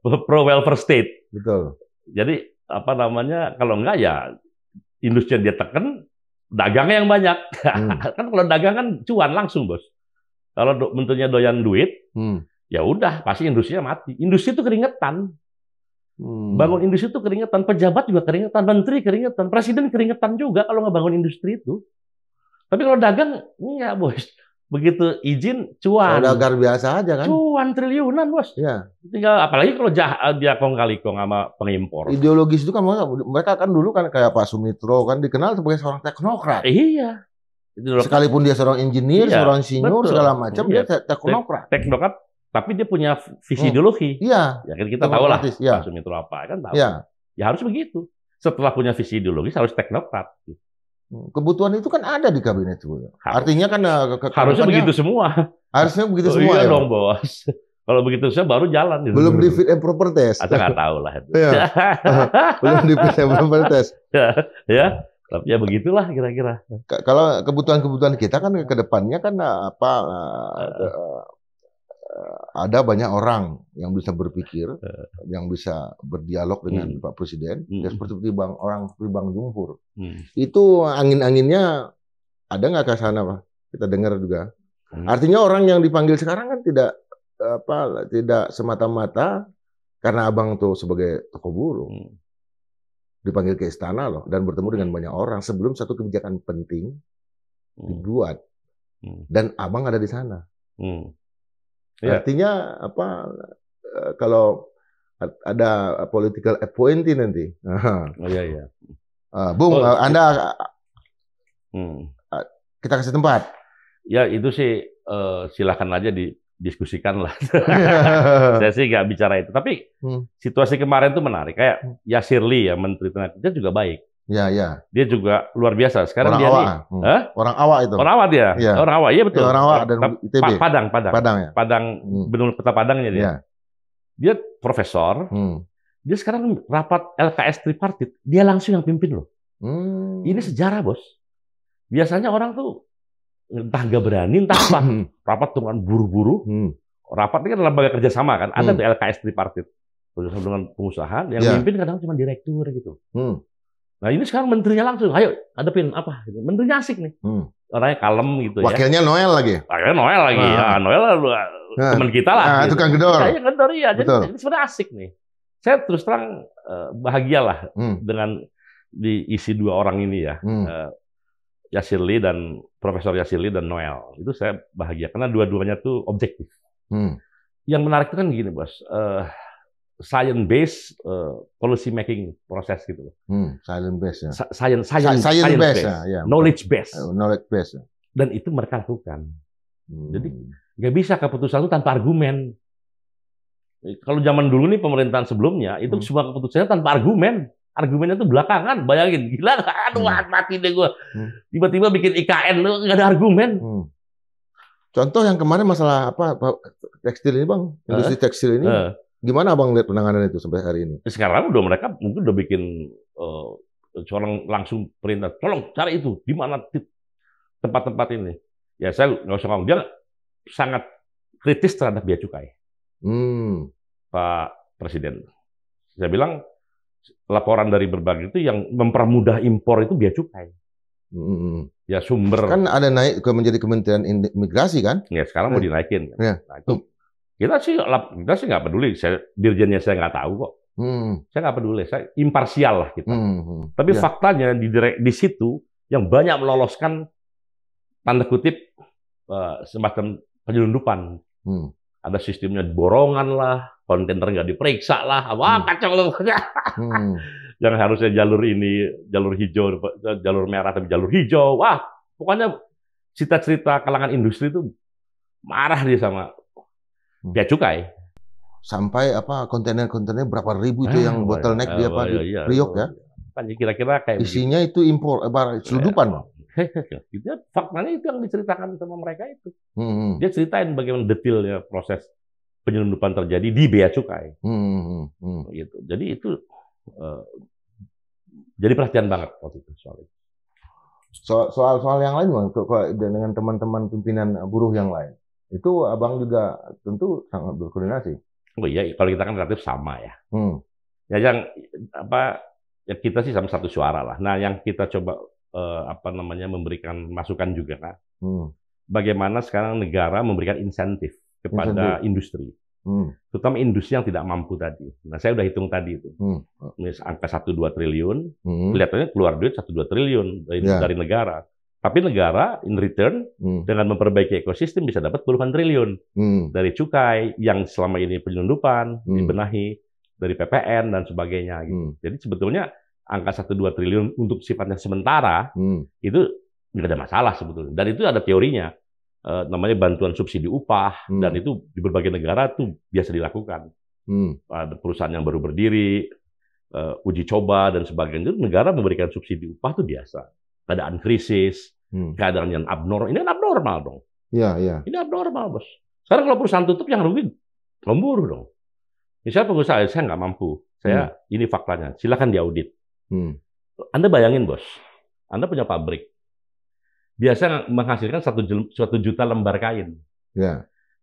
Pro welfare state. Betul. Jadi apa namanya, kalau enggak ya industri yang dia tekan, dagangnya yang banyak. Kan kalau dagang kan cuan langsung, Bos. Kalau menterinya doyan duit, ya udah pasti industrinya mati. Industri itu keringetan. Bangun industri itu keringetan, pejabat juga keringetan, menteri keringetan, presiden keringetan juga kalau ngebangun industri itu. Tapi kalau dagang, enggak, Bos. Begitu izin, cuan. Saudagar biasa aja kan? Cuan triliunan, Bos. Iya. Tinggal, apalagi kalau dia kong-kali-kong sama pengimpor. Ideologis itu kan mereka kan dulu kan kayak Pak Sumitro kan dikenal sebagai seorang teknokrat. Iya. Sekalipun dia seorang engineer, seorang insinyur, segala macam, dia teknokrat. Teknokrat, tapi dia punya visi ideologi. Iya. Ya kan kita tahu lah Pak Sumitro apa, kan tahu. Iya. Ya harus begitu. Setelah punya visi ideologis harus teknokrat. Kebutuhan itu kan ada di kabinet itu. Artinya kan harusnya begitu semua. Harusnya begitu semua. Iya dong, Bos. Kalau begitu saya baru jalan. Gitu. Belum di fit and proper test. Saya nggak tahu lah itu. Ya. Belum di fit and proper test. Ya, tapi ya begitulah kira-kira. Kalau kebutuhan-kebutuhan kita kan ke depannya kan ada banyak orang yang bisa berpikir, yang bisa berdialog dengan Pak Presiden, ya seperti orang seperti Bang Jumpur. Itu angin-anginnya ada nggak ke sana, Pak? Kita dengar juga. Artinya orang yang dipanggil sekarang kan tidak semata-mata karena abang tuh sebagai tokoh buruh dipanggil ke istana loh dan bertemu dengan banyak orang sebelum satu kebijakan penting dibuat dan abang ada di sana. Artinya kalau ada political appointee nanti, Bung, Anda kita kasih tempat. Ya itu sih silakan aja didiskusikan lah. Saya sih nggak bicara itu. Tapi situasi kemarin tuh menarik. Kayak Yasir Lee ya Menteri Tenaga Kerja juga baik. Ya, ya. Dia juga luar biasa. Sekarang orang dia awak. Orang awak itu. Orang awak dia. Ya. Orang awak, iya betul. Ya, orang awak dan ITB. Padang ya. Padang Benul Kota Padangnya dia. Ya. Dia profesor. Dia sekarang rapat LKS tripartit. Dia langsung yang pimpin loh. Ini sejarah bos. Biasanya orang tuh entah nggak berani, entah apa. Rapat dengan buru-buru. Rapat ini kan lembaga kerjasama kan. Ada tuh LKS tripartit. Bersama dengan pengusaha. Yang pimpin kadang cuma direktur gitu. Nah ini sekarang menterinya langsung. Ayo hadapin apa. Menterinya asik nih. Orangnya kalem gitu ya. Wakilnya Noel lagi. Wakilnya Noel lagi. Noel teman kita lah. Gitu. Tukang gedor. Kayaknya gedor ya. Jadi sebenarnya asik nih. Saya terus terang bahagialah dengan diisi dua orang ini ya. Yasir Lee dan Profesor Yasir Lee dan Noel. Itu saya bahagia karena dua-duanya tuh objektif. Yang menarik itu kan gini, Bos. Science based policy making proses gitu loh. Science based ya. Science based. Ya. Knowledge based. Knowledge based. Ya. Dan itu mereka lakukan. Jadi nggak bisa keputusan itu tanpa argumen. Kalau zaman dulu nih pemerintahan sebelumnya itu semua keputusannya tanpa argumen. Argumennya tuh belakangan, bayangin, gila nggak? Aduh, mati deh gue. Tiba-tiba bikin IKN, nggak ada argumen. Contoh yang kemarin masalah tekstil ini bang, industri tekstil ini, gimana abang lihat penanganan itu sampai hari ini? Sekarang mereka mungkin udah bikin seorang langsung perintah, tolong cari itu, di mana tempat-tempat ini. Ya saya nggak usah ngomong, dia sangat kritis terhadap bea cukai, Pak Presiden. Saya bilang, laporan dari berbagai itu yang mempermudah impor itu bea cukai. Ya sumber. Kan ada naik menjadi Kementerian Imigrasi kan? Ya sekarang mau dinaikin. Kan? Ya. Nah, itu kita sih nggak peduli. Dirjennya saya nggak tahu kok. Saya nggak peduli. Saya imparsial lah kita. Tapi faktanya di situ yang banyak meloloskan tanda kutip semacam penyelundupan. Ada sistemnya borongan lah, kontainer nggak diperiksa lah, kacau loh. Yang harusnya jalur ini, jalur hijau, jalur merah tapi jalur hijau. Wah, pokoknya cerita-cerita kalangan industri itu marah dia sama bea cukai. Sampai kontainer-kontainer berapa ribu itu yang bottleneck di Priok ya? Kira-kira kayak isinya itu impor, selundupan. Faktanya itu yang diceritakan sama mereka itu. Dia ceritain bagaimana detailnya proses penyelundupan terjadi di bea cukai. Gitu. Jadi itu jadi perhatian banget waktu itu soal itu. Soal yang lain bang, dengan teman-teman pimpinan buruh yang lain, itu abang juga tentu sangat berkoordinasi. Oh iya, kalau kita kan relatif sama ya. Ya yang ya kita sih sama satu suara lah. Nah yang kita coba memberikan masukan juga kan. Bagaimana sekarang negara memberikan insentif kepada industri. Terutama industri yang tidak mampu tadi. Nah, saya udah hitung tadi itu. Angka 1-2 triliun, kelihatannya keluar duit 1-2 triliun dari negara. Tapi negara in return dengan memperbaiki ekosistem bisa dapat puluhan triliun dari cukai yang selama ini penyelundupan, dibenahi dari PPN dan sebagainya gitu. Jadi sebetulnya angka 1-2 triliun untuk sifatnya sementara, itu nggak ada masalah sebetulnya. Dan itu ada teorinya, namanya bantuan subsidi upah, dan itu di berbagai negara tuh biasa dilakukan. Ada perusahaan yang baru berdiri, uji coba, dan sebagainya, itu negara memberikan subsidi upah itu biasa. Keadaan krisis, keadaan yang abnormal, ini kan abnormal dong. Iya. Ini abnormal, bos. Sekarang kalau perusahaan tutup, yang rugi kaum buruh dong. Misalnya pengusaha, saya nggak mampu. Ini faktanya, silakan diaudit. Anda bayangin, bos, Anda punya pabrik, biasa menghasilkan 1 juta lembar kain,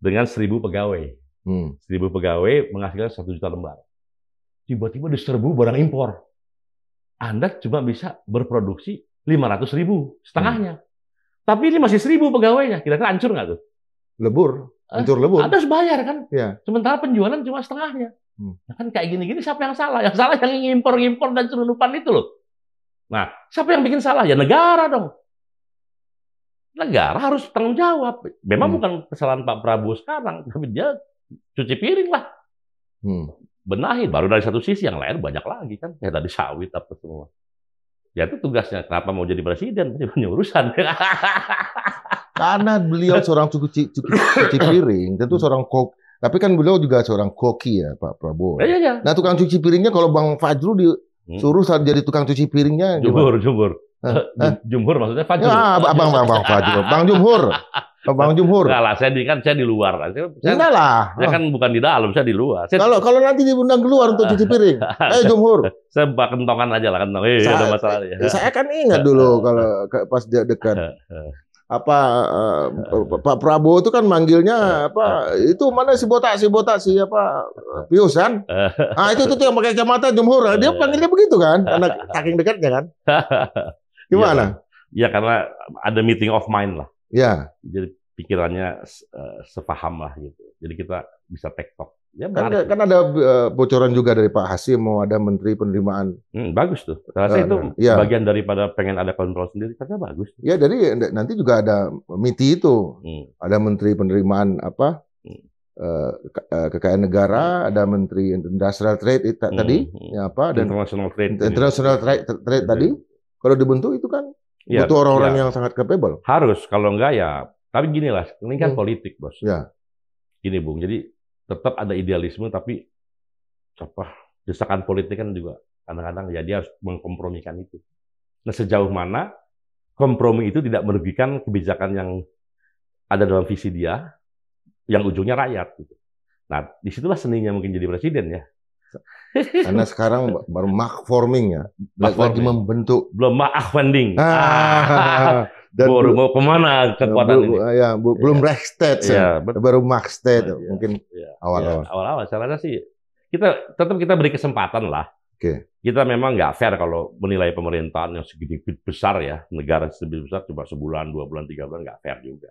dengan 1.000 pegawai. 1.000 pegawai menghasilkan 1 juta lembar. Tiba-tiba diserbu barang impor. Anda cuma bisa berproduksi 500.000, setengahnya. Tapi ini masih 1.000 pegawainya, kira-kira hancur nggak tuh? Lebur, hancur lebur. Ada harus bayar kan. Ya. Sementara penjualan cuma setengahnya. Nah, kan kayak gini-gini siapa yang salah? Yang salah yang ngimpor-ngimpor dan selundupan itu loh. Nah, siapa yang bikin salah? Ya negara dong. Negara harus tanggung jawab. Memang bukan kesalahan Pak Prabowo sekarang, tapi dia cuci piring lah. Benahi, baru dari satu sisi, yang lain banyak lagi kan. Kayak tadi sawit apa semua. Ya itu tugasnya. Kenapa mau jadi presiden? Ini urusan. Karena beliau seorang cuci piring, tentu seorang kok. Tapi kan beliau juga seorang koki ya, Pak Prabowo. Ya. Nah, tukang cuci piringnya kalau Bang Fajrul disuruh jadi tukang cuci piringnya Jumhur. Jumhur maksudnya Fajrul. Ya, Bang Fajrul. Bang Jumhur. Bang Jumhur. Enggak lah, saya di luar. Enggak lah. Saya kan bukan di dalam, saya di luar. Kalau nanti diundang keluar untuk cuci piring, Jumhur. Saya bak kentongan aja lah, kentong. Ada masalah ya. Saya kan ingat dulu kalau pas dia dekat Pak Prabowo itu kan manggilnya itu mana si botak Pius kan? Itu yang pakai kacamata Jumhur. Dia panggilnya begitu kan? Karena saking dekatnya kan? Gimana? Ya karena ada meeting of mind lah. Ya. Jadi pikirannya sepaham lah gitu. Jadi kita bisa tektok. Ya, kan ada bocoran juga dari Pak Hasim mau ada menteri penerimaan. Bagus tuh. Saya itu bagian daripada pengen ada kontrol sendiri. Karena bagus. Ya, jadi nanti juga ada MITI itu. Ada menteri penerimaan kekayaan negara, ada menteri industrial trade tadi, dan international trade tadi. Kalau dibentuk itu kan butuh orang-orang yang sangat capable. Harus. Kalau enggak ya. Tapi gini lah. Ini kan politik, Bos. Ya. Gini, Bung. Jadi tetap ada idealisme, tapi desakan politik kan juga kadang-kadang ya dia harus mengkompromikan itu. Nah, sejauh mana kompromi itu tidak merugikan kebijakan yang ada dalam visi dia, yang ujungnya rakyat. Gitu. Nah, disitulah seninya mungkin jadi presiden ya. Karena sekarang baru mark forming ya, lagi membentuk. Belum mark funding. Baru mau kemana kekuatan ini? Ya, belum Reichstag, baru Markstad mungkin awal-awal. Awal-awal, saya rasa sih kita beri kesempatan lah. Kita memang nggak fair kalau menilai pemerintahan yang segini besar ya, negara segini besar cuma sebulan, 2 bulan, 3 bulan nggak fair juga.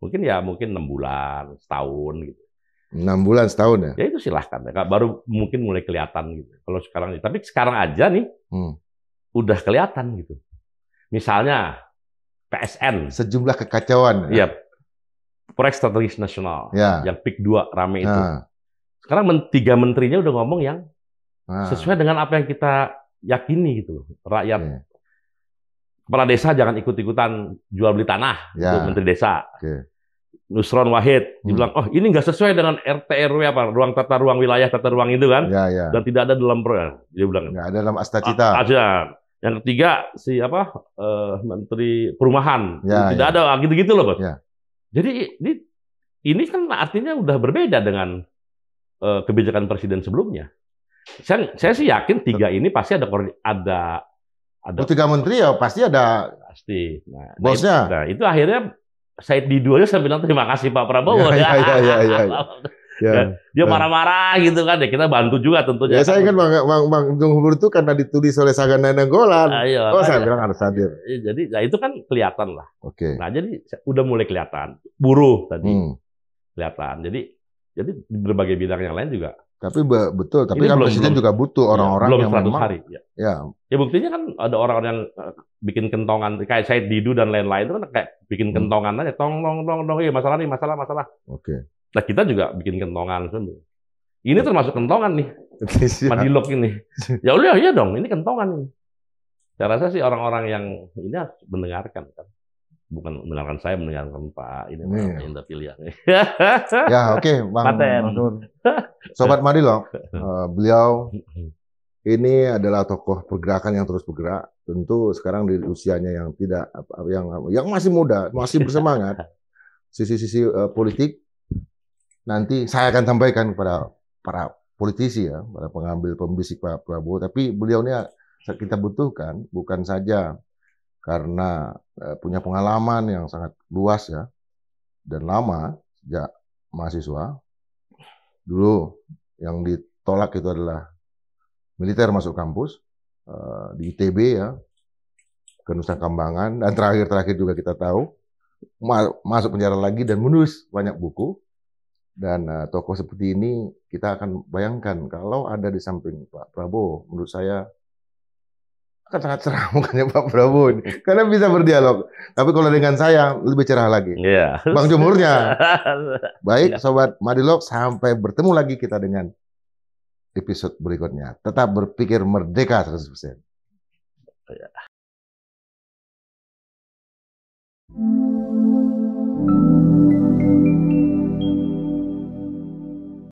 Mungkin 6 bulan, setahun gitu. 6 bulan, setahun ya? Ya itu silahkan. Baru mungkin mulai kelihatan gitu. Kalau sekarang, tapi sekarang aja nih udah kelihatan gitu. Misalnya PSN. Sejumlah kekacauan. Iya. Proyek strategis nasional. Yang PIK 2 rame itu. Sekarang 3 menterinya udah ngomong yang sesuai dengan apa yang kita yakini gitu. Rakyat. Kepala desa jangan ikut-ikutan jual beli tanah. Untuk menteri desa. Nusron Wahid dibilang, ini nggak sesuai dengan RT RW ruang tata ruang wilayah tata ruang itu kan. Dan tidak ada dalam proyek. Dia bilang nggak ada dalam Astacita. Yang ketiga Menteri Perumahan tidak ada gitu-gitu loh, Bos. Jadi ini kan artinya udah berbeda dengan kebijakan presiden sebelumnya. Saya sih yakin 3 ini pasti ada 3 menteri ya pasti ada. Pasti. Bosnya. Itu akhirnya Said Didu aja saya bilang terima kasih Pak Prabowo. Dia marah-marah gitu kan, ya kita bantu juga tentunya. Ya saya kan Bang Jumhur itu karena ditulis oleh Sagana Nainggolan. Saya bilang harus hadir. Jadi itu kan kelihatan lah. Nah jadi udah mulai kelihatan. Buruh tadi kelihatan. Jadi di berbagai bidang yang lain juga. Tapi betul. Tapi kan presiden juga butuh orang-orang yang memang. Hari. Ya buktinya kan ada orang-orang yang bikin kentongan kayak Said Didu dan lain-lain itu kan kayak bikin kentongan aja. Tong. Masalah. Nah kita juga bikin kentongan sebenarnya. Ini termasuk kentongan nih, Madilog ini. Ya udah ya dong, ini kentongan ini. Saya rasa sih orang-orang yang ini harus mendengarkan kan, bukan mendengarkan saya, mendengarkan Pak ini Indra Pilihan. Ya oke, Bang Nur. Sobat Madilog, beliau ini adalah tokoh pergerakan yang terus bergerak. Tentu sekarang di usianya yang yang masih muda, masih bersemangat. Sisi-sisi politik nanti saya akan sampaikan kepada para politisi ya, para pengambil pembisik Pak Prabowo. Tapi beliau ini kita butuhkan bukan saja karena punya pengalaman yang sangat luas ya dan lama sejak mahasiswa. Dulu yang ditolak itu adalah militer masuk kampus di ITB ya, ke Nusa Kambangan, dan terakhir juga kita tahu masuk penjara lagi dan menulis banyak buku. Dan tokoh seperti ini kita akan bayangkan kalau ada di samping Pak Prabowo, menurut saya akan sangat cerah mukanya Pak Prabowo ini. Karena bisa berdialog. Tapi kalau dengan saya lebih cerah lagi. Iya. Bang Jumurnya. Baik, Iya. Sobat Madilog, sampai bertemu lagi kita dengan episode berikutnya. Tetap berpikir merdeka 100%. Iya.